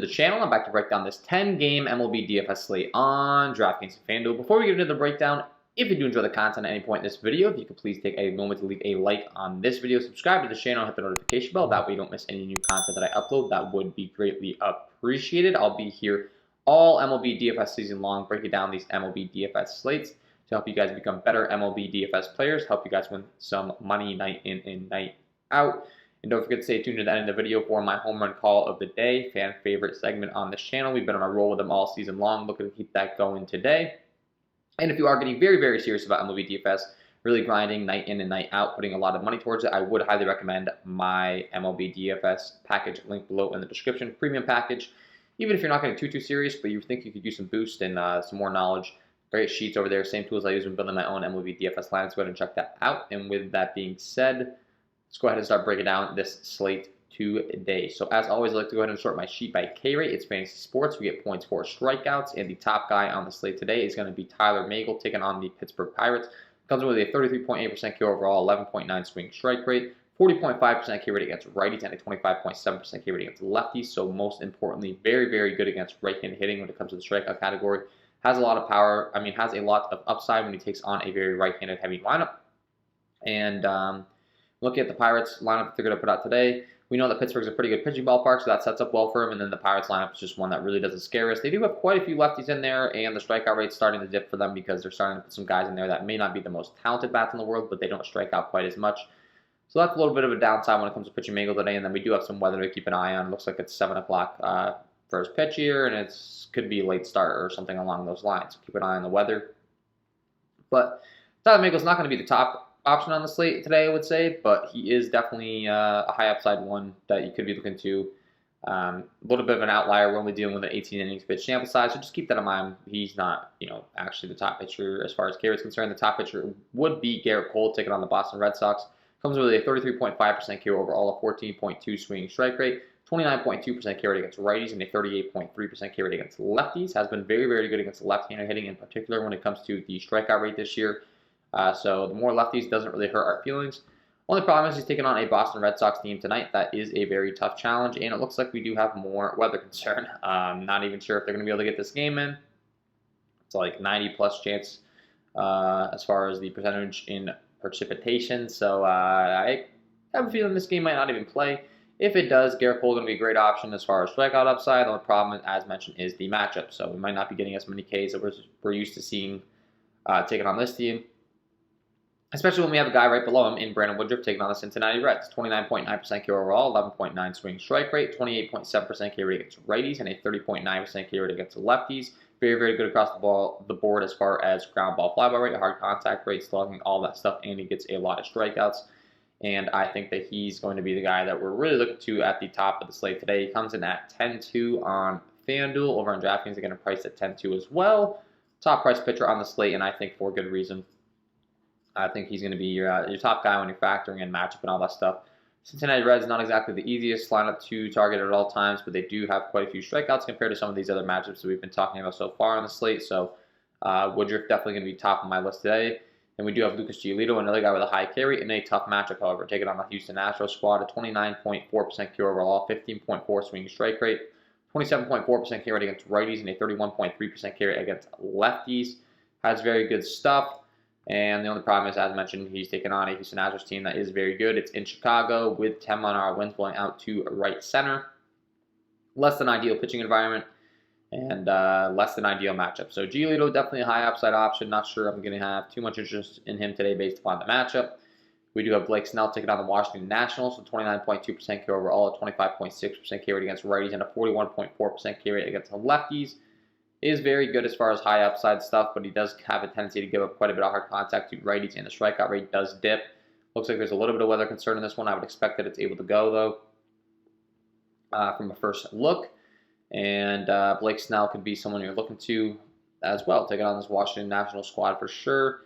the channel. I'm back to break down this 10-game MLB DFS slate on DraftKings and FanDuel. Before we get into the breakdown, if you do enjoy the content at any point in this video, if you could please take a moment to leave a like on this video, subscribe to the channel, hit the notification bell. That way you don't miss any new content that I upload. That would be greatly appreciated. I'll be here all MLB DFS season long, breaking down these MLB DFS slates to help you guys become better MLB DFS players, help you guys win some money night in and night out. And don't forget to stay tuned to the end of the video for my home run call of the day, fan favorite segment on this channel. We've been on a roll with them all season long, looking to keep that going today. And if you are getting very, very serious about MLB DFS, really grinding night in and night out, putting a lot of money towards it, I would highly recommend my MLB DFS package, link below in the description, premium package. Even if you're not getting too serious, but you think you could use some boost and some more knowledge, great sheets over there, same tools I use when building my own MLB DFS line. So go ahead and check that out. And with that being said, let's go ahead and start breaking down this slate today. So as always, I like to go ahead and sort my sheet by K rate. It's fantasy sports. We get points for strikeouts, and the top guy on the slate today is going to be Tyler Magle, taking on the Pittsburgh Pirates. Comes with a 33.8% K overall, 11.9 swing strike rate, 40.5% K rate against righties, and a 25.7% K rate against lefties. So most importantly, very, very good against right-handed hitting when it comes to the strikeout category. Has a lot of power. Has a lot of upside when he takes on a very right-handed heavy lineup. And looking at the Pirates lineup that they're going to put out today, we know that Pittsburgh's a pretty good pitching ballpark, so that sets up well for him. And then the Pirates lineup is just one that really doesn't scare us. They do have quite a few lefties in there, and the strikeout rate's starting to dip for them because they're starting to put some guys in there that may not be the most talented bats in the world, but they don't strike out quite as much. So that's a little bit of a downside when it comes to pitching Magle today. And then we do have some weather to keep an eye on. Looks like it's 7 o'clock first pitch here, and it could be a late start or something along those lines. So keep an eye on the weather. But Tyler Magle's not going to be the top option on the slate today, I would say, but he is definitely a high upside one that you could be looking to. A little bit of an outlier. We're only dealing with an 18 innings pitch sample size, so just keep that in mind. He's not, actually the top pitcher as far as K rate is concerned. The top pitcher would be Garrett Cole, taking on the Boston Red Sox. Comes with a 33.5% K overall, a 14.2 swinging strike rate, 29.2% K rate against righties, and a 38.3% K rate against lefties. Has been very, very good against left-handed hitting in particular when it comes to the strikeout rate this year. So the more lefties doesn't really hurt our feelings. Only problem is he's taking on a Boston Red Sox team tonight. That is a very tough challenge, and it looks like we do have more weather concern. Not even sure if they're going to be able to get this game in. It's like 90-plus chance as far as the percentage in precipitation. So I have a feeling this game might not even play. If it does, Garrett Cole is going to be a great option as far as strikeout upside. The only problem, as mentioned, is the matchup. So we might not be getting as many Ks that we're used to seeing taking on this team. Especially when we have a guy right below him in Brandon Woodruff taking on the Cincinnati Reds. 29.9% K overall, 11.9 swing strike rate, 28.7% K rate against righties, and a 30.9% K rate against lefties. Very, very good across the board as far as ground ball fly ball rate, hard contact rate, slugging, all that stuff, and he gets a lot of strikeouts. And I think that he's going to be the guy that we're really looking to at the top of the slate today. He comes in at 10-2 on FanDuel. Over on DraftKings, they're going to price at 10-2 as well. Top price pitcher on the slate, and I think for good reason. I think he's going to be your top guy when you're factoring in matchup and all that stuff. Cincinnati Reds, not exactly the easiest lineup to target at all times, but they do have quite a few strikeouts compared to some of these other matchups that we've been talking about so far on the slate. So Woodruff definitely going to be top of my list today. And we do have Lucas Giolito, another guy with a high K rate in a tough matchup, however. Taking on the Houston Astros squad, a 29.4% K overall, 15.4 swinging strike rate, 27.4% K rate against righties, and a 31.3% K rate against lefties. Has very good stuff. And the only problem is, as mentioned, he's taking on a Houston Astros team that is very good. It's in Chicago with 10-mile-an-hour winds blowing out to right center. Less than ideal pitching environment and less than ideal matchup. So Giolito, definitely a high upside option. Not sure I'm going to have too much interest in him today based upon the matchup. We do have Blake Snell taking on the Washington Nationals with 29.2% K overall, a 25.6% K rate against righties, and a 41.4% K rate against the lefties. Is very good as far as high upside stuff, but he does have a tendency to give up quite a bit of hard contact to righties, and the strikeout rate does dip. Looks like there's a little bit of weather concern in this one. I would expect that it's able to go, though, from a first look. And Blake Snell could be someone you're looking to as well, taking on this Washington National squad for sure.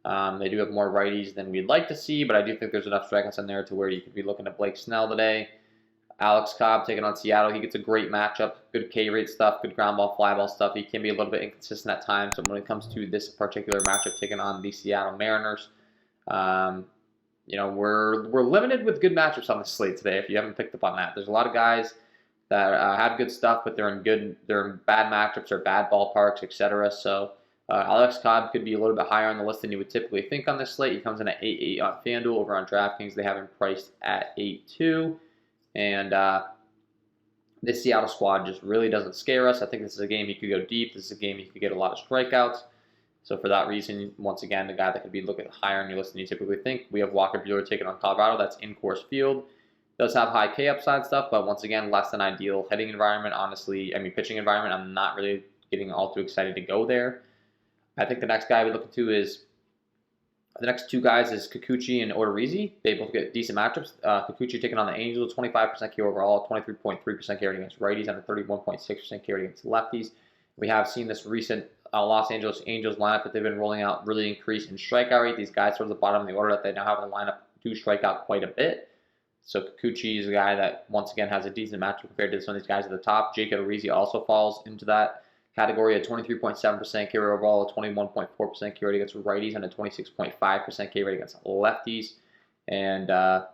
They do have more righties than we'd like to see, but I do think there's enough strikeouts in there to where you could be looking at Blake Snell today. Alex Cobb taking on Seattle. He gets a great matchup. Good K rate stuff, good ground ball, fly ball stuff. He can be a little bit inconsistent at times. So when it comes to this particular matchup taking on the Seattle Mariners, we're limited with good matchups on the slate today. If you haven't picked up on that, there's a lot of guys that have good stuff, but they're in bad matchups or bad ballparks, etc. So Alex Cobb could be a little bit higher on the list than you would typically think on this slate. He comes in at 8.8 on FanDuel. Over on DraftKings, they have him priced at 8.2, and this Seattle squad just really doesn't scare us. I think this is a game he could go deep. This is a game he could get a lot of strikeouts. So for that reason, once again, the guy that could be looking higher on your list than you typically think. We have Walker Buehler taking on Colorado. That's in Coors Field. Does have high K upside stuff, but once again, less than ideal hitting environment. Honestly, pitching environment. I'm not really getting all too excited to go there. I think the next guy we're looking to is the next two guys is Kikuchi and Odorizzi. They both get decent matchups. Kikuchi taking on the Angels, 25% K overall, 23.3% K against righties, and a 31.6% K against lefties. We have seen this recent Los Angeles Angels lineup that they've been rolling out really increase in strikeout rate. These guys towards the bottom of the order that they now have in the lineup do strike out quite a bit. So Kikuchi is a guy that, once again, has a decent matchup compared to some of these guys at the top. Jake Odorizzi also falls into that category at 23.7% K rate overall, a 21.4% K rate against righties, and a 26.5% K rate against lefties. And the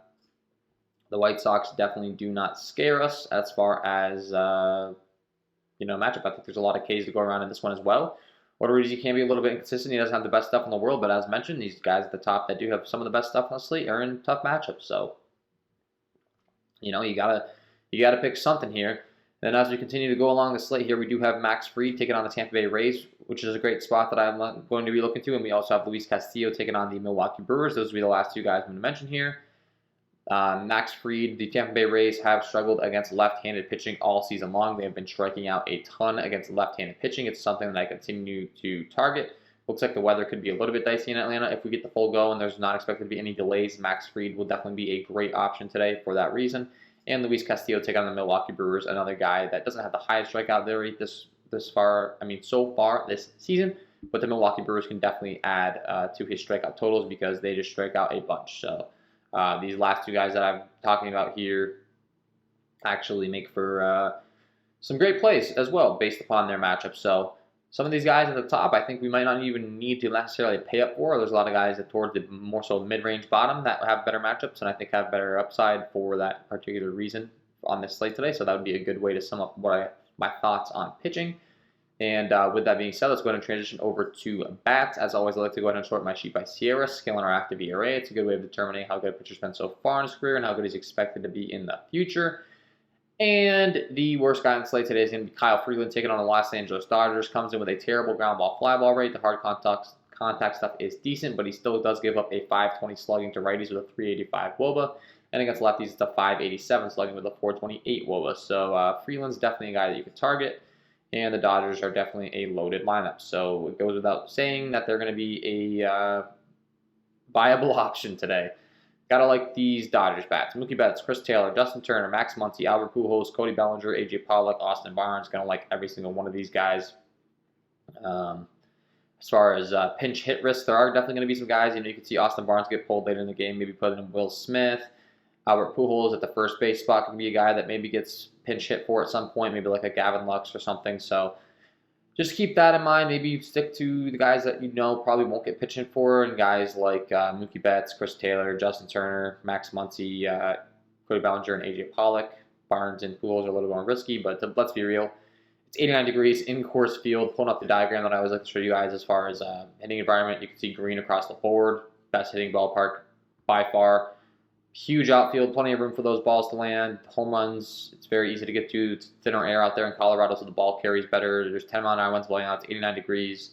White Sox definitely do not scare us as far as matchup. I think there's a lot of Ks to go around in this one as well. Odorizzi can be a little bit inconsistent. He doesn't have the best stuff in the world, but as mentioned, these guys at the top that do have some of the best stuff on the slate are in tough matchups. So you gotta pick something here. Then as we continue to go along the slate here, we do have Max Fried taking on the Tampa Bay Rays, which is a great spot that I'm going to be looking to. And we also have Luis Castillo taking on the Milwaukee Brewers. Those will be the last two guys I'm going to mention here. Max Fried, the Tampa Bay Rays have struggled against left-handed pitching all season long. They have been striking out a ton against left-handed pitching. It's something that I continue to target. Looks like the weather could be a little bit dicey in Atlanta. If we get the full go and there's not expected to be any delays, Max Fried will definitely be a great option today for that reason. And Luis Castillo take on the Milwaukee Brewers, another guy that doesn't have the highest strikeout rate so far this season, but the Milwaukee Brewers can definitely add to his strikeout totals because they just strike out a bunch. So these last two guys that I'm talking about here actually make for some great plays as well based upon their matchup. So some of these guys at the top, I think we might not even need to necessarily pay up for. There's a lot of guys that toward the more so mid-range bottom that have better matchups and I think have better upside for that particular reason on this slate today. So that would be a good way to sum up my thoughts on pitching. And with that being said, let's go ahead and transition over to bats. As always, I like to go ahead and sort my sheet by Sierra, scaling our active ERA. It's a good way of determining how good a pitcher's been so far in his career and how good he's expected to be in the future. And the worst guy on the slate today is going to be Kyle Freeland taking on the Los Angeles Dodgers. Comes in with a terrible ground ball fly ball rate. The hard contact stuff is decent, but he still does give up a 520 slugging to righties with a 385 WOBA. And against lefties, it's a 587 slugging with a 428 WOBA. So Freeland's definitely a guy that you can target. And the Dodgers are definitely a loaded lineup. So it goes without saying that they're going to be a viable option today. Gotta like these Dodgers bats. Mookie Betts, Chris Taylor, Justin Turner, Max Muncy, Albert Pujols, Cody Bellinger, AJ Pollock, Austin Barnes. Gonna like every single one of these guys. As far as pinch hit risk, there are definitely going to be some guys. You can see Austin Barnes get pulled later in the game, maybe put in Will Smith. Albert Pujols at the first base spot can be a guy that maybe gets pinch hit for at some point, maybe like a Gavin Lux or something. So just keep that in mind. Maybe you stick to the guys that probably won't get pitched in for, and guys like Mookie Betts, Chris Taylor, Justin Turner, Max Muncy, Cody Bellinger, and AJ Pollock. Barnes and Pujols are a little more risky, but let's be real. It's 89 degrees in Coors Field. Pulling up the diagram that I always like to show you guys as far as hitting environment. You can see green across the board. Best hitting ballpark by far. Huge outfield, plenty of room for those balls to land. Home runs, it's very easy to get to. It's thinner air out there in Colorado, so the ball carries better. There's 10-mile-an-hour winds blowing out. It's 89 degrees.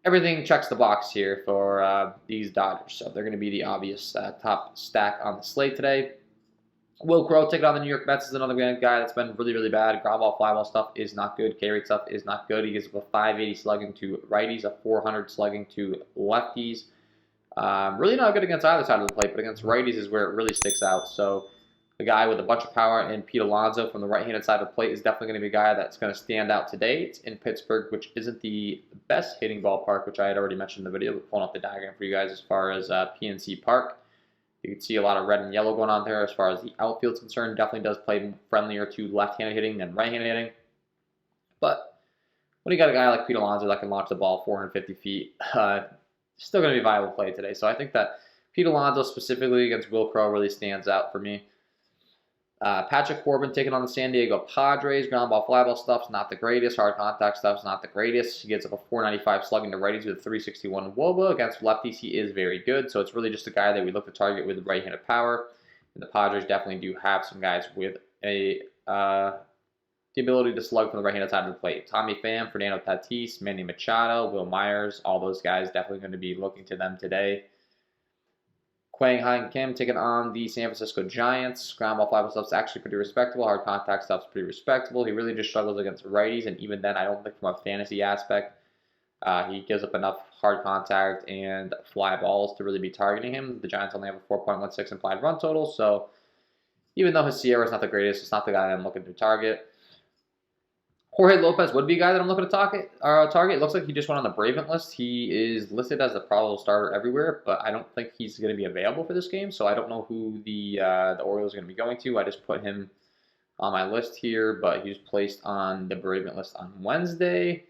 Everything checks the box here for these Dodgers, so they're going to be the obvious top stack on the slate today. Will Crow taking on the New York Mets is another guy that's been really, really bad. Ground ball, fly ball stuff is not good. K rate stuff is not good. He gives up a 580 slugging to righties, a 400 slugging to lefties. Really not good against either side of the plate, but against righties is where it really sticks out. So the guy with a bunch of power and Pete Alonso from the right-handed side of the plate is definitely going to be a guy that's going to stand out today. It's in Pittsburgh, which isn't the best hitting ballpark, which I had already mentioned in the video, but pulling up the diagram for you guys as far as PNC Park. You can see a lot of red and yellow going on there as far as the outfield's concerned. Definitely does play friendlier to left-handed hitting than right-handed hitting. But when you got a guy like Pete Alonso that can launch the ball 450 feet, still going to be a viable play today. So I think that Pete Alonso specifically against Will Crow really stands out for me. Patrick Corbin taking on the San Diego Padres. Ground ball, fly ball stuff's not the greatest. Hard contact stuff's not the greatest. He gets up a 495 slugging to righties with a 361 WOBA. Against lefties, he is very good. So it's really just a guy that we look to target with right-handed power. And the Padres definitely do have some guys with the ability to slug from the right-handed side of the plate. Tommy Pham, Fernando Tatis, Manny Machado, Will Myers, all those guys definitely going to be looking to them today. Kwang Hyun Kim taking on the San Francisco Giants. Ground ball, fly ball stuff's actually pretty respectable. Hard contact stuff's pretty respectable. He really just struggles against righties, and even then, I don't think from a fantasy aspect, he gives up enough hard contact and fly balls to really be targeting him. The Giants only have a 4.16 implied run total, so even though his Sierra is not the greatest, it's not the guy that I'm looking to target. Jorge Lopez would be a guy that I'm looking to target. It looks like he just went on the Brave list. He is listed as the probable starter everywhere, but I don't think he's going to be available for this game, so I don't know who the Orioles are going to be going to. I just put him on my list here, but he was placed on the Brave list on Wednesday.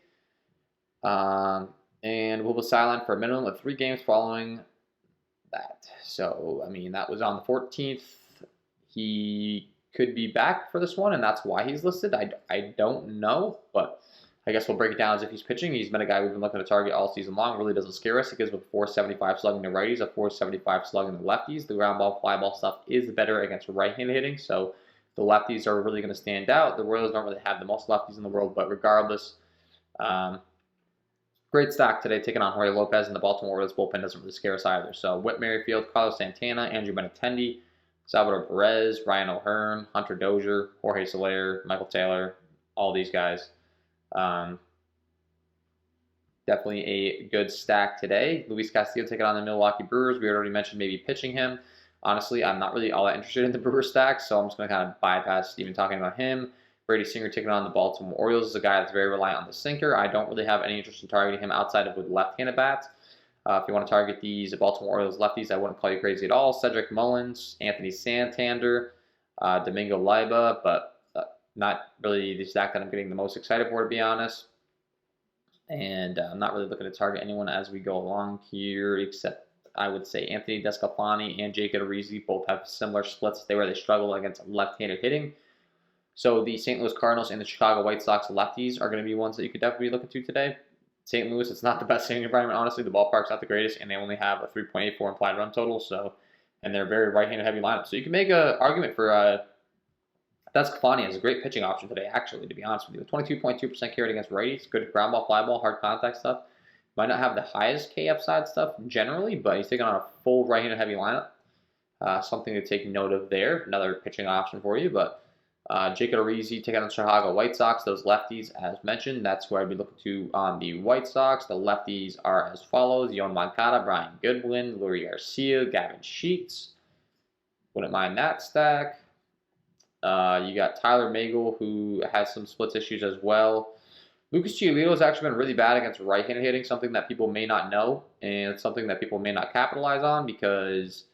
And will be sidelined for a minimum of 3 games following that. So, I mean, that was on the 14th. He could be back for this one, and that's why he's listed. I don't know, but I guess we'll break it down as if he's pitching. He's been a guy we've been looking to target all season long. Really doesn't scare us. He gives a 475 slugging to righties, a 475 slugging to lefties. The ground ball, fly ball stuff is better against right-handed hitting, so the lefties are really going to stand out. The Royals don't really have the most lefties in the world, but regardless, great stack today taking on Jorge Lopez, and the Baltimore Orioles bullpen doesn't really scare us either. So Whit Merrifield, Carlos Santana, Andrew Benintendi, Salvador Perez, Ryan O'Hearn, Hunter Dozier, Jorge Soler, Michael Taylor, all these guys. Definitely a good stack today. Luis Castillo taking on the Milwaukee Brewers. We already mentioned maybe pitching him. Honestly, I'm not really all that interested in the Brewers stack, so I'm just going to kind of bypass even talking about him. Brady Singer taking on the Baltimore Orioles is a guy that's very reliant on the sinker. I don't really have any interest in targeting him outside of with left-handed bats. If you want to target these Baltimore Orioles lefties, I wouldn't call you crazy at all. Cedric Mullins, Anthony Santander, Domingo Leiba, but not really the stack that I'm getting the most excited for, to be honest. And I'm not really looking to target anyone as we go along here, except I would say Anthony Descalfani and Jake Odorizzi both have similar splits where they struggle against left-handed hitting. So the St. Louis Cardinals and the Chicago White Sox lefties are going to be ones that you could definitely be looking to today. St. Louis, it's not the best hitting environment, honestly. The ballpark's not the greatest, and they only have a 3.84 implied run total, and they're a very right-handed heavy lineup. So you can make an argument for Descalfani as a great pitching option today, actually, to be honest with you. 22.2% carried against righties, good ground ball, fly ball, hard contact stuff. Might not have the highest K upside stuff generally, but he's taking on a full right-handed heavy lineup. Something to take note of there. Another pitching option for you, but Jake Odorizzi taking on the Chicago White Sox. Those lefties, as mentioned, that's where I'd be looking to on the White Sox. The lefties are as follows: Yoan Moncada, Brian Goodwin, Lurie Garcia, Gavin Sheets. Wouldn't mind that stack. You got Tyler Magle, who has some splits issues as well. Lucas Giolito has actually been really bad against right-handed hitting, something that people may not know, and something that people may not capitalize on because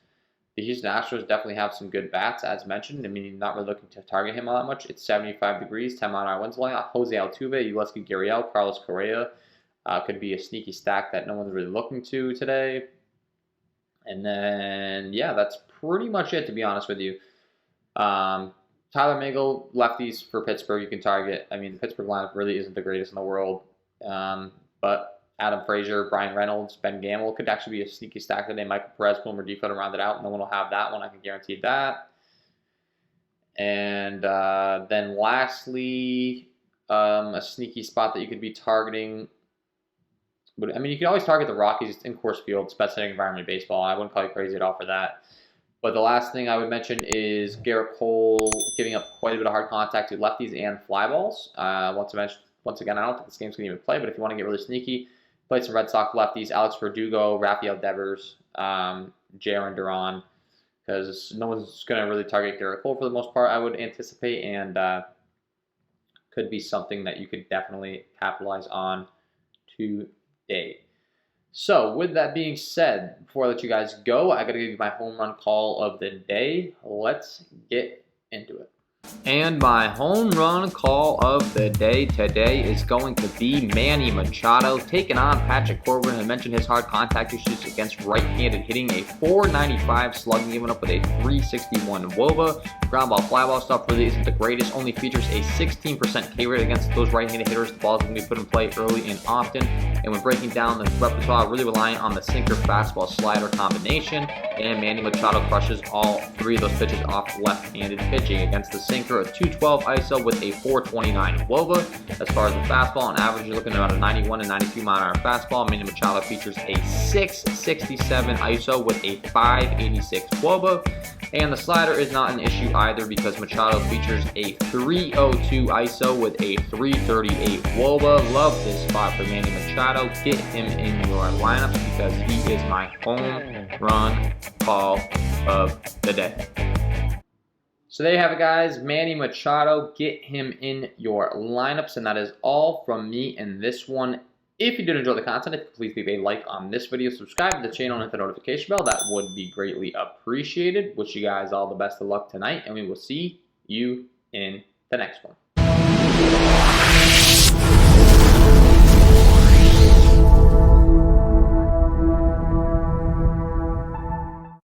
the Houston Astros definitely have some good bats, as mentioned. I mean, not really looking to target him all that much. It's 75 degrees, 10-mile-an-hour winds blowing. Jose Altuve, Yulieski Gurriel, Carlos Correa could be a sneaky stack that no one's really looking to today. And then, yeah, that's pretty much it, to be honest with you. Tyler Magle, lefties for Pittsburgh, you can target. I mean, the Pittsburgh lineup really isn't the greatest in the world. But Adam Frazier, Brian Reynolds, Ben Gamble could actually be a sneaky stack today. Michael Perez, Boomer Defoe to round it out. No one will have that one. I can guarantee that. And then lastly, a sneaky spot that you could be targeting. But I mean, you can always target the Rockies. It's in Coors Field. It's best hitting environment in baseball. I wouldn't call you crazy at all for that. But the last thing I would mention is Garrett Cole giving up quite a bit of hard contact to lefties and fly balls. Once again, I don't think this game's going to even play, but if you want to get really sneaky, play some Red Sox lefties, Alex Verdugo, Rafael Devers, Jarren Duran, because no one's going to really target Garrett Cole for the most part, I would anticipate, and could be something that you could definitely capitalize on today. So, with that being said, before I let you guys go, I got to give you my home run call of the day. Let's get into it. And my home run call of the day today is going to be Manny Machado taking on Patrick Corbin. I mentioned his hard contact issues against right-handed hitting, a .495 slugging, giving up with a .361 WOBA. Ground ball, fly ball stuff really isn't the greatest. Only features a 16% K rate against those right-handed hitters. The ball is going to be put in play early and often. And when breaking down the repertoire, really relying on the sinker, fastball, slider combination. And Manny Machado crushes all three of those pitches off left-handed pitching. Against the sinker, a 212 ISO with a .429 WOBA. As far as the fastball, on average, you're looking at about a 91 and 92 mile-an-hour fastball. Manny Machado features a 667 ISO with a .586 WOBA. And the slider is not an issue either because Machado features a 302 ISO with a .338 WOBA. Love this spot for Manny Machado. Get him in your lineups because he is my home run call of the day. So there you have it, guys. Manny Machado, get him in your lineups. And that is all from me in this one. If you did enjoy the content, please leave a like on this video, subscribe to the channel, and hit the notification bell. That would be greatly appreciated. Wish you guys all the best of luck tonight, and we will see you in the next one.